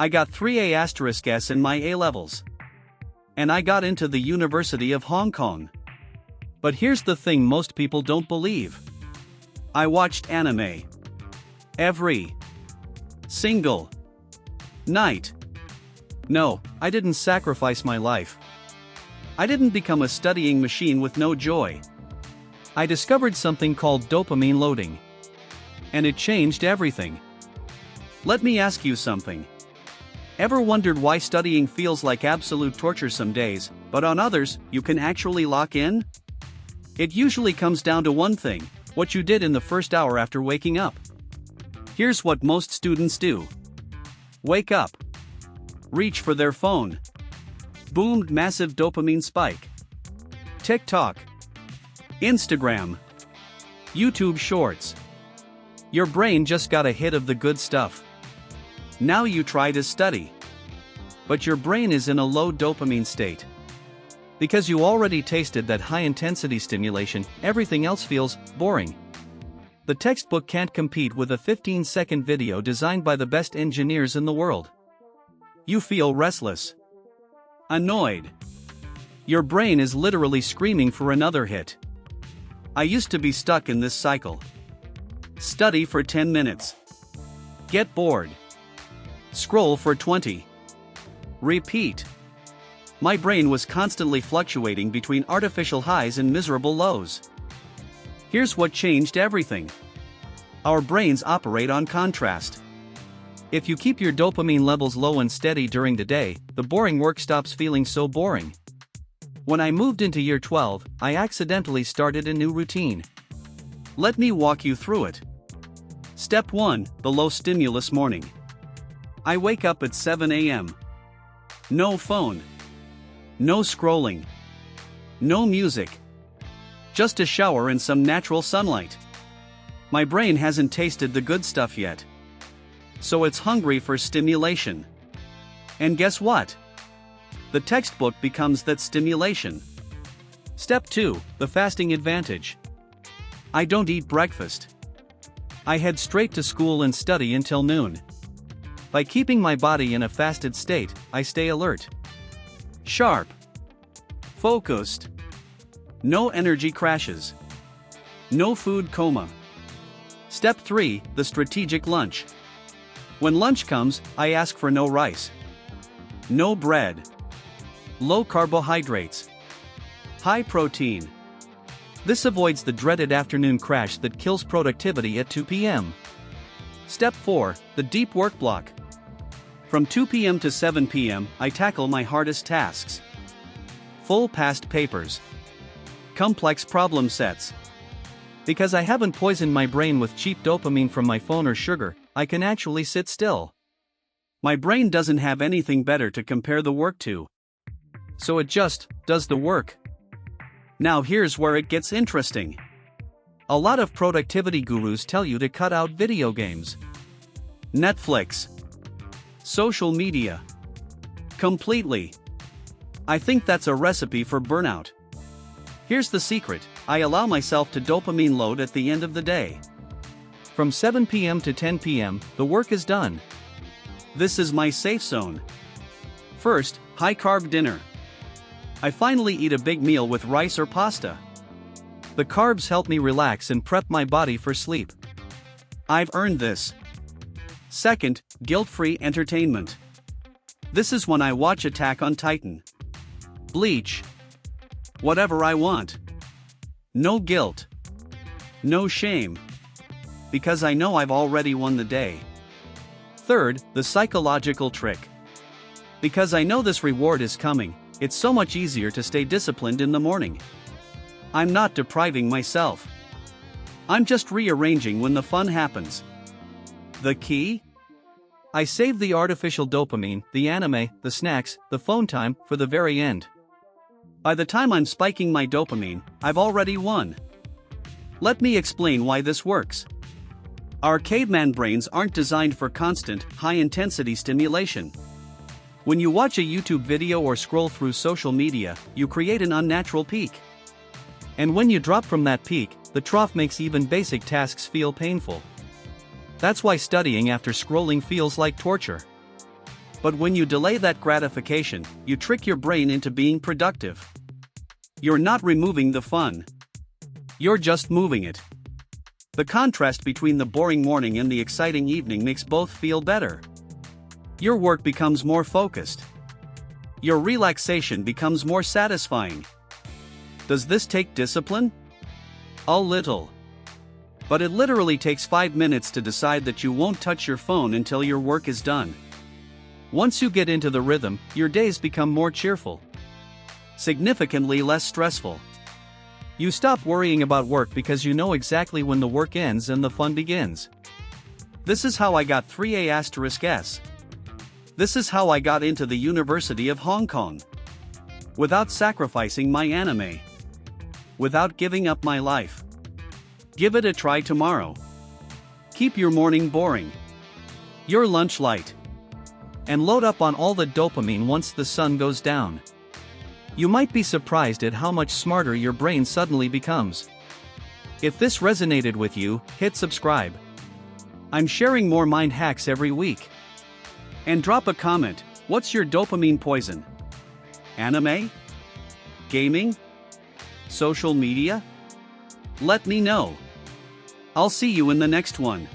I got 3A*S in my A-levels. And I got into the University of Hong Kong. But here's the thing most people don't believe. I watched anime. Every single night. No, I didn't sacrifice my life. I didn't become a studying machine with no joy. I discovered something called dopamine loading. And it changed everything. Let me ask you something. Ever wondered why studying feels like absolute torture some days, but on others, you can actually lock in? It usually comes down to one thing: what you did in the first hour after waking up. Here's what most students do. Wake up. Reach for their phone. Boom, massive dopamine spike. TikTok. Instagram. YouTube Shorts. Your brain just got a hit of the good stuff. Now you try to study. But your brain is in a low dopamine state. Because you already tasted that high-intensity stimulation, everything else feels boring. The textbook can't compete with a 15-second video designed by the best engineers in the world. You feel restless. Annoyed. Your brain is literally screaming for another hit. I used to be stuck in this cycle. Study for 10 minutes. Get bored. Scroll for 20. Repeat. My brain was constantly fluctuating between artificial highs and miserable lows. Here's what changed everything. Our brains operate on contrast. If you keep your dopamine levels low and steady during the day, the boring work stops feeling so boring. When I moved into year 12, I accidentally started a new routine. Let me walk you through it. Step 1, the low stimulus morning. I wake up at 7 a.m. No phone. No scrolling. No music. Just a shower and some natural sunlight. My brain hasn't tasted the good stuff yet. So it's hungry for stimulation. And guess what? The textbook becomes that stimulation. Step 2, the fasting advantage. I don't eat breakfast. I head straight to school and study until noon. By keeping my body in a fasted state, I stay alert. Sharp. Focused. No energy crashes. No food coma. Step 3, the strategic lunch. When lunch comes, I ask for no rice. No bread. Low carbohydrates. High protein. This avoids the dreaded afternoon crash that kills productivity at 2 p.m. Step 4, the deep work block. From 2 p.m. to 7 p.m., I tackle my hardest tasks. Full past papers. Complex problem sets. Because I haven't poisoned my brain with cheap dopamine from my phone or sugar, I can actually sit still. My brain doesn't have anything better to compare the work to. So it just does the work. Now here's where it gets interesting. A lot of productivity gurus tell you to cut out video games, Netflix, social media. Completely. I think that's a recipe for burnout. Here's the secret: I allow myself to dopamine load at the end of the day. From 7 p.m. to 10 p.m., the work is done. This is my safe zone. First, high-carb dinner. I finally eat a big meal with rice or pasta. The carbs help me relax and prep my body for sleep. I've earned this. Second, guilt-free entertainment. This is when I watch Attack on Titan, Bleach, whatever I want. No guilt. No shame. Because I know I've already won the day. Third, the psychological trick. Because I know this reward is coming, it's so much easier to stay disciplined in the morning. I'm not depriving myself. I'm just rearranging when the fun happens. The key? I save the artificial dopamine, the anime, the snacks, the phone time, for the very end. By the time I'm spiking my dopamine, I've already won. Let me explain why this works. Our caveman brains aren't designed for constant, high-intensity stimulation. When you watch a YouTube video or scroll through social media, you create an unnatural peak. And when you drop from that peak, the trough makes even basic tasks feel painful. That's why studying after scrolling feels like torture. But when you delay that gratification, you trick your brain into being productive. You're not removing the fun. You're just moving it. The contrast between the boring morning and the exciting evening makes both feel better. Your work becomes more focused. Your relaxation becomes more satisfying. Does this take discipline? A little. But it literally takes 5 minutes to decide that you won't touch your phone until your work is done. Once you get into the rhythm, your days become more cheerful. Significantly less stressful. You stop worrying about work because you know exactly when the work ends and the fun begins. This is how I got 3A*S. This is how I got into the University of Hong Kong. Without sacrificing my anime. Without giving up my life. Give it a try tomorrow. Keep your morning boring. Your lunch light. And load up on all the dopamine once the sun goes down. You might be surprised at how much smarter your brain suddenly becomes. If this resonated with you, hit subscribe. I'm sharing more mind hacks every week. And drop a comment. What's your dopamine poison? Anime? Gaming? Social media? Let me know. I'll see you in the next one.